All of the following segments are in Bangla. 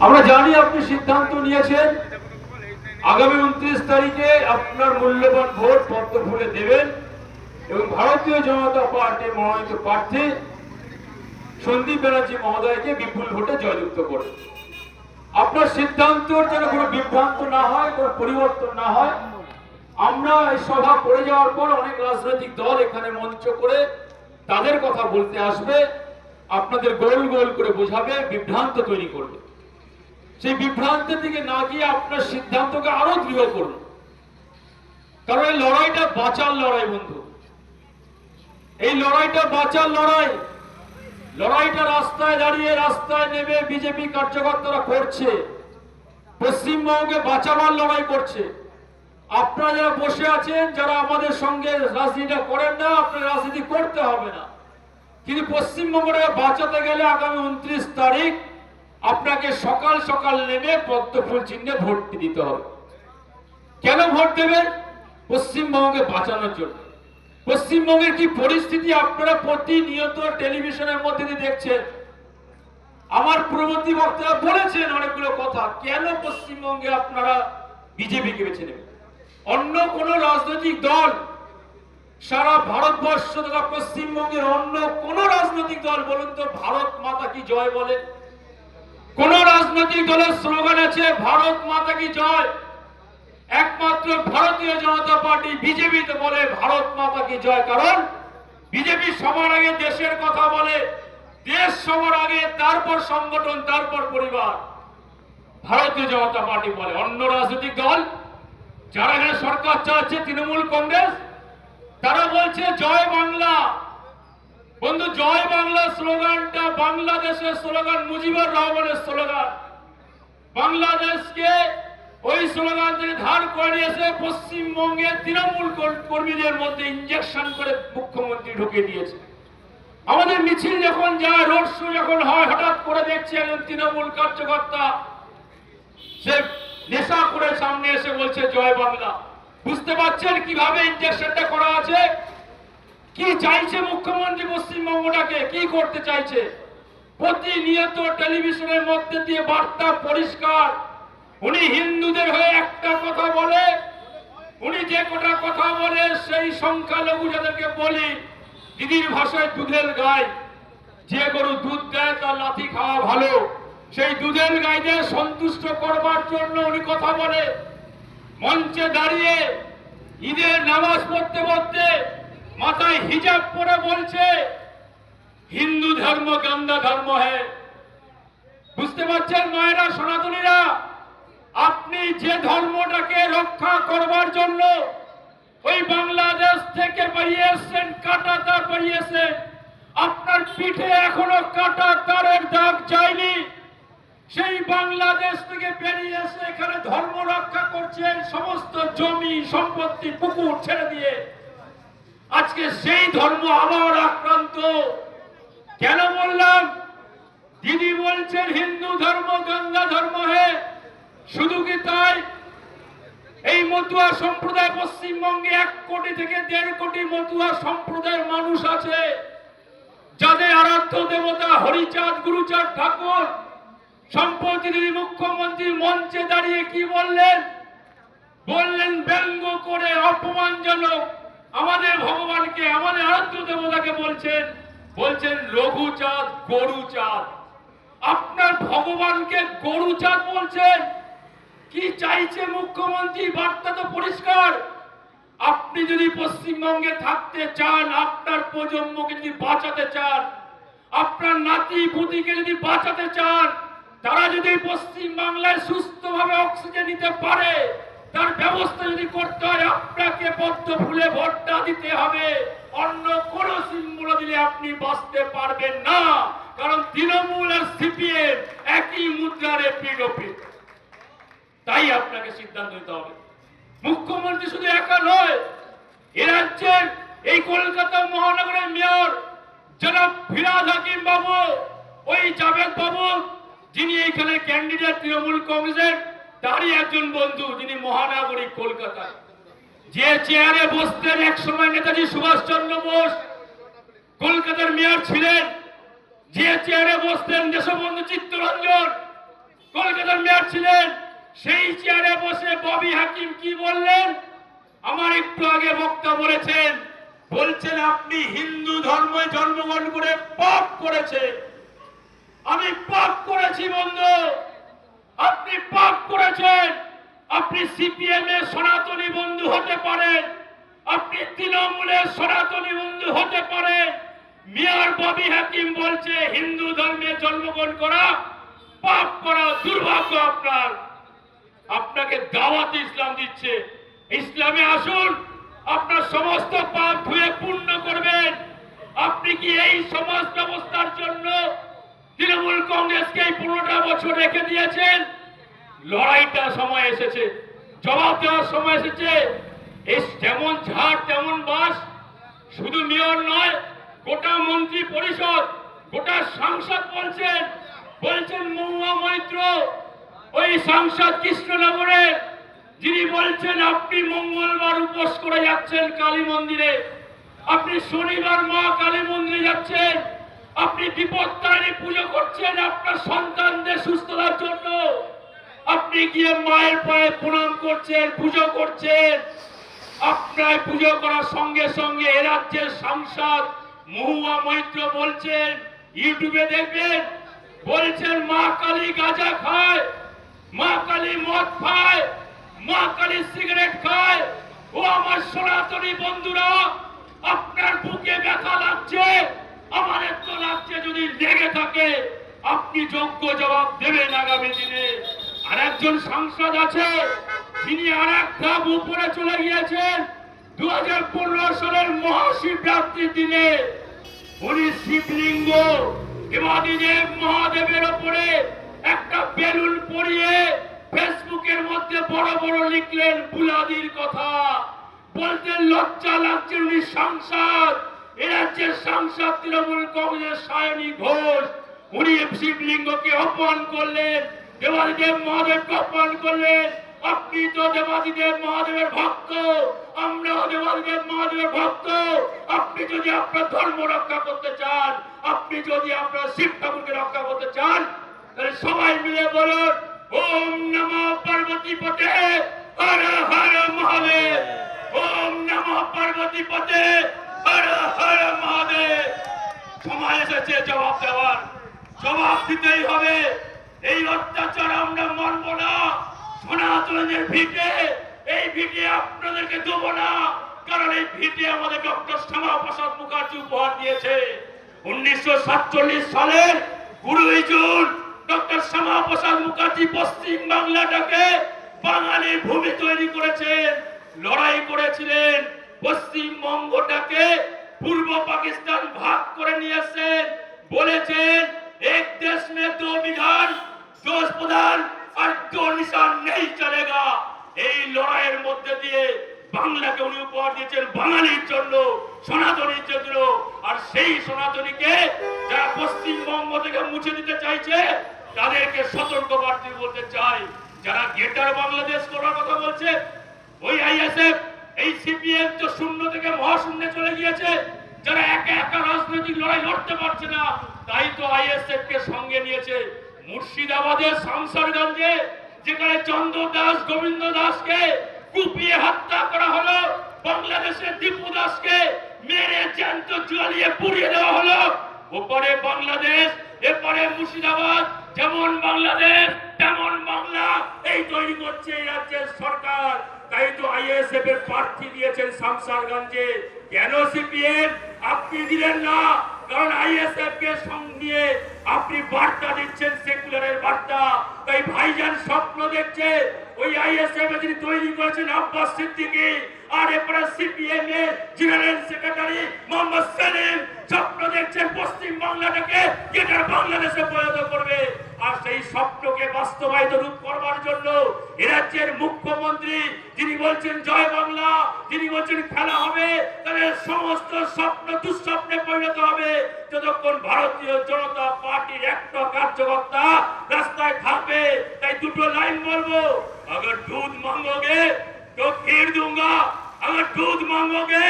আমরা জানি আপনি সিদ্ধান্ত নিয়েছেন আগামী 29 তারিখে আপনার মূল্যবান ভোট পদ্ম ফুলে দেবেন এবং ভারতীয় জনতা পার্টির মনোনীত প্রার্থী সন্দীপ ব্যানার্জি মহোদয়কে বিপুল ভোটে জয়যুক্ত করবেন। আপনার সিদ্ধান্তের যেন কোনো বিভ্রান্ত না হয়, কোনো পরিবর্তন না হয়। আমরা এই সভা করে যাওয়ার পর অনেক রাজনৈতিক দল এখানে মঞ্চ করে তাদের কথা বলতে আসবে, আপনাদের গোল গোল করে বোঝাবে, বিভ্রান্ত তৈরি করবে। সেই বিভ্রান্তের দিকে না গিয়ে আপনার সিদ্ধান্তকে আরো দৃঢ় করুন, কারণ এই লড়াইটা বাঁচার লড়াই বন্ধু। এই লড়াইটা বাঁচার লড়াই। লড়াইটা রাস্তায় দাঁড়িয়ে রাস্তায় নেমে বিজেপি কার্যকর্তারা করছে, পশ্চিমবঙ্গকে বাঁচাবার লড়াই করছে। আপনারা যারা বসে আছেন, যারা আমাদের সঙ্গে রাজনীতিটা করেন না, আপনার রাজনীতি করতে হবে না, কিন্তু পশ্চিমবঙ্গটাকে বাঁচাতে গেলে আগামী 29 তারিখ আপনাকে সকাল সকাল নেমে পদ্ম ফুল চিহ্নে ভোট দিতে হবে। কেন ভোট দেবেন? পশ্চিমবঙ্গকে বাঁচানোর জন্য। পশ্চিমবঙ্গের কি পরিস্থিতি আপনারা প্রতিনিয়ত টেলিভিশনের মধ্যে দিয়ে দেখছেন। আমার পূর্ববর্তী বক্তারা বলেছেন অনেকগুলো কথা। কেন পশ্চিমবঙ্গে আপনারা বিজেপিকে বেছে নেবেন? অন্য কোন রাজনৈতিক দল সারা ভারতবর্ষ তথা পশ্চিমবঙ্গের অন্য কোন রাজনৈতিক দল বলুন তো ভারত মাতা কি জয় বলে? কোন রাজনৈতিক দলের স্লোগান আছে ভারত মাতা কি জয়? একমাত্র ভারতীয় জনতা পার্টি বিজেপি তো বলে ভারত মাতা কি জয়। কারণ বিজেপি সবার আগে দেশের কথা বলে, দেশ সবার আগে, তারপর সংগঠন, তারপর পরিবার। ভারতীয় জনতা পার্টি বলে। অন্য রাজনৈতিক দল যারা এখানে সরকার চালাচ্ছে, তৃণমূল কংগ্রেস, তারা বলছে জয় বাংলা। বন্ধু, জয় বাংলা স্লোগানটা বাংলাদেশের স্লোগান, মুজিবুর রহমানের স্লোগান। বাংলাদেশকে ওই স্লোগান থেকে ধার করে নিয়েছে পশ্চিমবঙ্গের তৃণমূল কর্মীদের মধ্যে ইঞ্জেকশন করে মুখ্যমন্ত্রী ঢুকিয়ে দিয়েছে। আমাদের মিছিল যখন যায়, রোড শো যখন হয়, হঠাৎ করে দেখছি একজন তৃণমূল কার্যকর্তা সে নেশা করে সামনে এসে বলছে জয় বাংলা। বুঝতে পারছেন কিভাবে ইঞ্জেকশনটা করা আছে? কি চাইছে মুখ্যমন্ত্রী পশ্চিমবঙ্গটাকে? কি করতে চাইছে? প্রতিনিয়ত টেলিভিশনের মধ্যে দিয়ে বার্তা পরিষ্কার। উনি হিন্দুদের হয়ে একটা কথা বলে, উনি যে কটা কথা বলে সেই সংখ্যালঘু যাদেরকে বলি, দিদির ভাষায় দুধের গাই, যে গরু দুধ দেয় তার লাথি খাওয়া ভালো, সেই দুধের গাইদের সন্তুষ্ট করবার জন্য উনি কথা বলে। মঞ্চে দাঁড়িয়ে ঈদের নামাজ পড়তে পড়তে মাথায় হিজাব পরে বলছে হিন্দু ধর্ম গন্দা ধর্ম হ্যায়। বুঝতে পারছেন মায়েরা, সনাতনীরা, আপনি যে ধর্মটাকে রক্ষা করবার জন্য ওই বাংলাদেশ থেকে বেরিয়ে এসছেন, কাটা তার বেরিয়েছেন, আপনার পিঠে এখনো কাটা তারের দাগ যায়নি। সেই বাংলাদেশ থেকে বেরিয়ে এসে এখানে ধর্ম রক্ষা করছেন, সমস্ত জমি সম্পত্তি পুকুর ছেড়ে দিয়ে। আজকে সেই ধর্ম আবার আক্রান্ত। কেন বললাম? দিদি বলছেন হিন্দু ধর্ম গঙ্গা ধর্ম হে। শুধু কি তাই? এই মতুয়া সম্প্রদায় পশ্চিমবঙ্গে 1 কোটি থেকে 1.5 কোটি মতুয়া সম্প্রদায়ের মানুষ আছে, যাদের আরাধ্য দেবতা হরিচাঁদ গুরুচাঁদ ঠাকুর। সম্প্রতি তিনি মুখ্যমন্ত্রী মঞ্চে দাঁড়িয়ে কি বললেন? বললেন ব্যঙ্গ করে, অপমানজনক আমাদের ভগবানকে, আমাদের আরাধ্য দেবতাকে বলছেন রঘুচাঁদ গরুচাঁদ। আপনার ভগবানকে গরুচাঁদ বলছেন? কি চাইছে মুখ্যমন্ত্রী? বার্তা তো পরিষ্কার। আপনি যদি পশ্চিমবঙ্গে থাকতে চান, আপনার প্রজন্মকে যদি বাঁচাতে চান, আপনার নাতি পুতিকে যদি বাঁচাতে চান, তারা যদি পশ্চিম বাংলায় সুস্থভাবে অক্সিজেন নিতে পারে, তার ব্যবস্থা যদি করতে হয়, আপনাকে পদ্ম ফুলে ভোটটা দিতে হবে। অন্য কোন সিম্বল দিলে আপনি বাঁচতে পারবেন না। কারণ তৃণমূল আর সিপিএম একই মুদ্রার এপিঠ ওপিঠ। তাই আপনাকে সিদ্ধান্ত নিতে হবে। মুখ্যমন্ত্রী শুধু একা নয়, এ রাজ্যের এই কলকাতা মহানগরের মেয়র যারা ফিরহাদ হাকিম বাবু, ওই জাভেদ বাবু, যিনি এইখানে ক্যান্ডিডেট তৃণমূল কংগ্রেসের, তারই একজন বন্ধু, যিনি মহানগরী কলকাতায় যে চেয়ারে বসতেন এক সময় নেতাজি সুভাষচন্দ্র বোস কলকাতার মেয়র ছিলেন। যে চেয়ারে বসতেন দেশবন্ধু চিত্তরঞ্জন, কলকাতার মেয়র ছিলেন, সেই চেয়ারে বসে ববি হাকিম কি বললেন? আমার একটু আগে বক্তা বলছেন আপনি হিন্দু ধর্মে জন্মগ্রহণ করে পাপ করেছেন। আমি পাপ করেছি বন্ধু, আপনি পাপ করেছেন। আপনি সিপিএম এর সনাতনী বন্ধু হতে পারেন, আপনি তৃণমূলের সনাতনী বন্ধু হতে পারেন। মেয়র ববি হাকিম বলছে হিন্দু ধর্মে জন্মগ্রহণ করা পাপ করা, দুর্ভাগ্য আপনার। আপনাকে দাওয়াত ইসলাম দিচ্ছে, ইসলামে আসুন, আপনার সমস্ত পাপ ধুয়ে পূর্ণ করবেন। আপনি কি এই সমাজ ব্যবস্থার জন্য তৃণমূল কংগ্রেসকে এই 15টা বছর রেখে দিয়েছেন? লড়াইটা সময় এসেছে, জবাব দেওয়ার সময় এসেছে। যেমন ঝাড় তেমন বাস। শুধু মেয়র নয়, গোটা মন্ত্রী পরিষদ, গোটা সাংসদ বলছেন মহুয়া মৈত্র, ওই সাংসদ কৃষ্ণনগরে, যিনি বলছেন আপনি মঙ্গলবার উপোস করে যাচ্ছেন কালী মন্দিরে, আপনি শনিবার মা কালী মন্দিরে যাচ্ছেন, আপনি বিপত্তারিণী পুজো করছেন আপনার সন্তানদের সুস্থতার জন্য, আপনি গিয়ে মায়ের পায়ে প্রণাম করছেন, পুজো করছেন। আপনার পুজো করার সঙ্গে সঙ্গে এ রাজ্যের সাংসদ মহুয়া মৈত্র বলছেন, ইউটিউবে দেখবেন, বলছেন মা কালী গাঁজা খায়, মা কালী মদ খায়, মা কালী সিগারেট খায়। ও আমার সনাতনী বন্ধুরা, আপনার বুকে ব্যথা লাগছে, আমাদের তো লাগছে। যদি লেগে থাকে আপনি যোগ্য জবাব দেবেন আগামী দিনে। আর একজন সাংসদ আছে যিনি আর এক ধাপ উপরে চলে গিয়েছেন। 2015 সালের মহাশিবরাত্রির দিনে উনি শিবলিঙ্গ দেবাদিদেব মহাদেবের ওপরে একটা বেলুন পরিয়ে ফেসবুকের মধ্যে বড় বড় লিখলেন বুলাদির কথা। বলতেন লজ্জা লাগছে, উনি সাংসদ, এ রাজ্যের সাংসদ তৃণমূল কংগ্রেসের সায়নী ঘোষ, উনি শিবলিঙ্গকে অপমান করলেন, দেবাদিদেব মহাদেবকে অপমান করলেন। আপনি তো দেবাদিদেব মহাদেবের ভক্ত, আমরাও দেবাদিদেব মহাদেবের ভক্ত। আপনি যদি আপনার ধর্ম রক্ষা করতে চান, আপনি যদি আপনার শিব ঠাকুরকে রক্ষা করতে চান, তাহলে সবাই মিলে বলুন ওম নমঃ পার্বতী পতে হর হর মহাদেব, ওম নমঃ পার্বতী পতে হর হর মহাদেব। সময় এসেছে জবাব দেওয়ার, জবাব দিতেই হবে। এই অত্যাচার আমরা মানব না। সনাতনের ভিটে, এই ভিটে আপনাদেরকে দেবো না, কারণ এই ভিটে আমাদের ডক্টর শ্যামাপ্রসাদ মুখার্জি উপহার দিয়েছে। 1947 সালের 20 জুন ডক্টর শ্যামাপ্রসাদ মুখার্জি পশ্চিম বাংলাটাকে বাঙালির ভূমি তৈরি করেছেন, লড়াই করেছিলেন। পশ্চিমবঙ্গটাকে পূর্ব পাকিস্তান ভাগ করে নিয়েছেন, বলেছেন এক দেশ মে দো বিধান, দো প্রধান আর দো নিশান নেই চলেগা। এই লড়াইয়ের মধ্যে দিয়ে বাংলাকে উনি উপহার দিয়েছেন বাঙালির জন্য, সনাতনীর জন্য। আর সেই সনাতনীকে যারা পশ্চিমবঙ্গ থেকে মুছে দিতে চাইছে, তাদেরকে সতর্ক বার্তা বলতে চাই। যারা গ্রেটার বাংলাদেশ করার কথা বলছে, ওই আইএসএফ, এই সিপিএম তো শূন্য থেকে মহাশূন্যে চলে গিয়েছে। যারা একা একা রাজনৈতিক লড়াই লড়তে পারছে না, তাই তো আইএসএফ কে সঙ্গে নিয়েছে। মুর্শিদাবাদের শামসারগঞ্জে যেখানে চন্দ্র দাস, গোবিন্দ দাসকে কুপিয়ে হত্যা করা হলো, বাংলাদেশের দীপু দাসকে মেরে জ্যান্ত জ্বালিয়ে পুড়িয়ে দেওয়া হলো। ওপারে বাংলাদেশ, এপারে মুর্শিদাবাদ, যেমন বাংলাদেশ তেমন বাংলা, এই তৈরি করছে এই রাজ্যের সরকার। তাই তো আইএসএফ এর প্রার্থী দিয়েছেন শামসারগঞ্জে। কেন সিপিএম আপনি দিলেন না? কারণ আইএসএফ কে সঙ্গে নিয়ে আপনি বার্তা দিচ্ছেন, সেকুলারের বার্তা। তাই ভাইজান স্বপ্ন দেখছে ওই আইএসএফ যিনি তৈরি করেছেন আব্বাস সিদ্দিকী, আর এরপরে সিপিএম এর জেনারেল সেক্রেটারি মোহাম্মদ সেলিম স্বপ্ন দেখছেন পশ্চিম বাংলাটাকে গ্রেটার বাংলাদেশে পরিণত করবে। আর সেই স্বপ্নকে বাস্তবায়িত রূপ করবার জন্য এ রাজ্যের মুখ্যমন্ত্রী যিনি বলছেন জয় বাংলা, যিনি বলছেন খেলা হবে, তাদের সমস্ত স্বপ্ন দুঃস্বপ্নে পরিণত হবে যতক্ষণ ভারতীয় জনতা পার্টির একটা কার্যকর্তা রাস্তায় থাকবে। তাই দুটো লাইন বলবো, अगर दूध मांगोगे तो खीर दूंगा, अगर दूध मांगोगे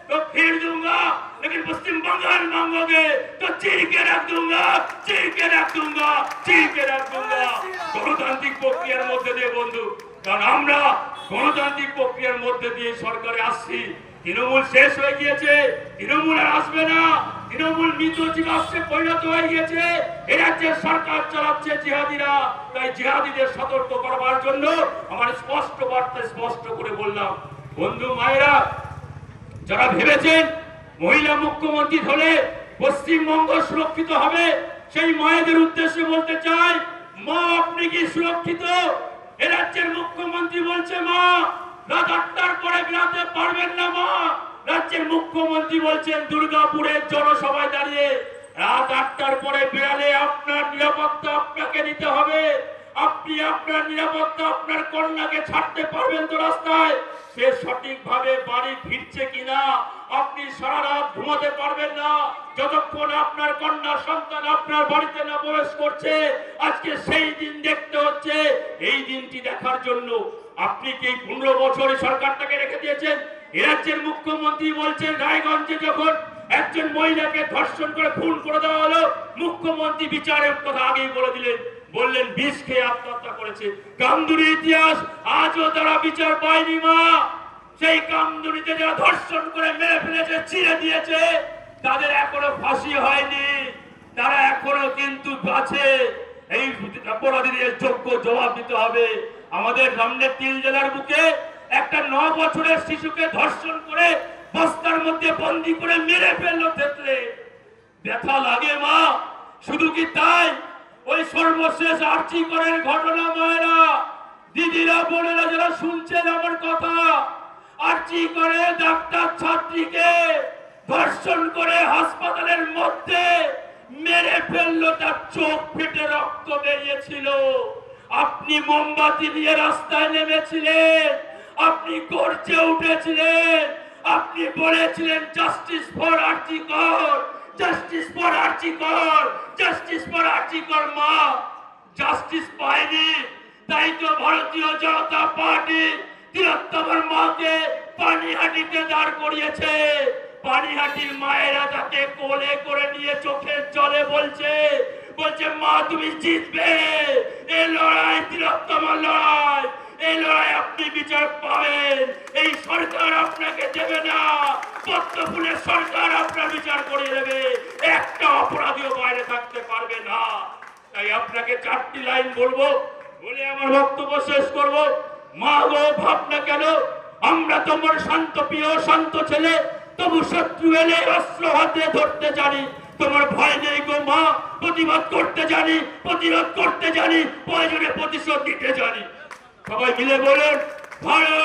तो खीर दूंगा, लेकिन पश्चिम बंगाल मांगोगे तो चीर के रख दूंगा, चीर के रख दूंगा, चीर के रख दूंगा। গণতান্ত্রিক প্রক্রিয়ার মধ্যে দিয়ে বন্ধু, কারণ আমরা গণতান্ত্রিক প্রক্রিয়ার মধ্যে দিয়ে সরকারে আসছি। তৃণমূল শেষ হয়ে গিয়েছে, তৃণমূল আর আসবে না, তৃণমূল মৃত জীবাশ্মে পরিণত হয়ে গিয়েছে। এ রাজ্যের সরকার চালাচ্ছে জিহাদিরা। তাই জিহাদিদের সতর্ক করবার জন্য আমার স্পষ্ট বার্তা স্পষ্ট করে বললাম। বন্ধু মায়েরা, যারা ভেবেছেন মহিলা মুখ্যমন্ত্রী হলে পশ্চিমবঙ্গ সুরক্ষিত হবে, সেই মায়েদের উদ্দেশ্যে বলতে চাই, মা আপনি কি সুরক্ষিত? এ রাজ্যের মুখ্যমন্ত্রী বলছে মা রাত 8টার পরে বেরাতে পারবেন না। মা রাজ্যের মুখ্যমন্ত্রী বলছেন দুর্গাপুরের জনসভায় দাঁড়িয়ে রাত 8টার পরে বেরালে আপনার নিরাপত্তা আপনাকে নিতে হবে। আপনি আপনার নিরাপত্তা আপনার কন্যাকে ছাড়তে পারবেন তো রাস্তায়? সে সঠিকভাবে বাড়ি ফিরছে কিনা আপনি সারা রাত ঘুমাতে পারবেন না যতক্ষণ আপনার কন্যা সন্তান আপনার বাড়িতে না প্রবেশ করছে। আজকে সেই দিন দেখতে হচ্ছে। এই দিনটি দেখার জন্য আপনি কি 15 বছর সরকারটাকে রেখে দিয়েছেন? এ রাজ্যের মুখ্যমন্ত্রী বলছেন রায়গঞ্জে যখন একজন মহিলাকে ধর্ষণ করে খুন করে দেওয়া হলো, মুখ্যমন্ত্রী বিচারের কথা আগেই বলে দিলেন, বললেন বিষ খেয়ে আত্মহত্যা করেছে। কামদুনির ইতিহাস আজও তারা বিচার পায়নি। মা সেই কামদুনিতে যারা ধর্ষণ করে মেরে ফেলেছে, ছিঁড়ে দিয়েছে, তাদের এখনো ফাঁসি হয়নি, তারা এখনো কিন্তু আছে। এই অপরাধীদের যোগ্য জবাব দিতে হবে। আমাদের সামনে 3 জেলার বুকে একটা 9 বছরের শিশুকে ধর্ষণ করে বস্তার মধ্যে বন্দি করে মেরে ফেললো ক্ষেত্রে ব্যথা লাগে মা। শুধু কি তাই? ওই সর্বশেষ আরজি করের ঘটনা মায়েরা, দিদিরা, বোনেরা যারা শুনছেন আমার কথা, আরজি করে ডাক্তার ছাত্রীকে ধর্ষণ করে হাসপাতালের মধ্যে মেরে ফেললো, তার চোখ ফেটে রক্ত বেরিয়েছিল। আপনি মোমবাতি নিয়ে রাস্তায় নেমেছিলেন, আপনি গর্জে উঠেছিলেন, আপনি বলেছিলেন জাস্টিস ফর আরজি কর, জাস্টিস ফর আরজি কর, জাস্টিস ফর আরজি কর। মা জাস্টিস পায়নি, তাই তো ভারতীয় জনতা পার্টি তিলোত্তমার মাকে পানিহাটিতে দাঁড় করিয়েছে। পানিহাটির মায়েরা তাকে কোলে করে নিয়ে চোখের জলে বলছে মা তুমি জিতবে, এই লড়াই তিলোত্তমার লড়াই, এই লড়াই আপনি বিচার পাবেন। এই সরকার আপনাকে দেবে না, পদ্মফুলের সরকার আপনার বিচার করে দেবে। একটা অপরাধীও বাইরে থাকতে পারবে না। তাই আপনাকে 4টি লাইন বলবো, বলে আমার বক্তব্য শেষ করব। মা গো ভাবনা কেন, আমরা তোমার শান্ত প্রিয় শান্ত ছেলে, তবু শত্রু এলে অস্ত্র হাতে ধরতে জানি। তোমার ভয় নেই গো মা, প্রতিবাদ করতে জানি, প্রতিরোধ করতে জানি, প্রয়োজনে প্রতিশোধ দিতে জানি। সবাই মিলে বলেন ভারত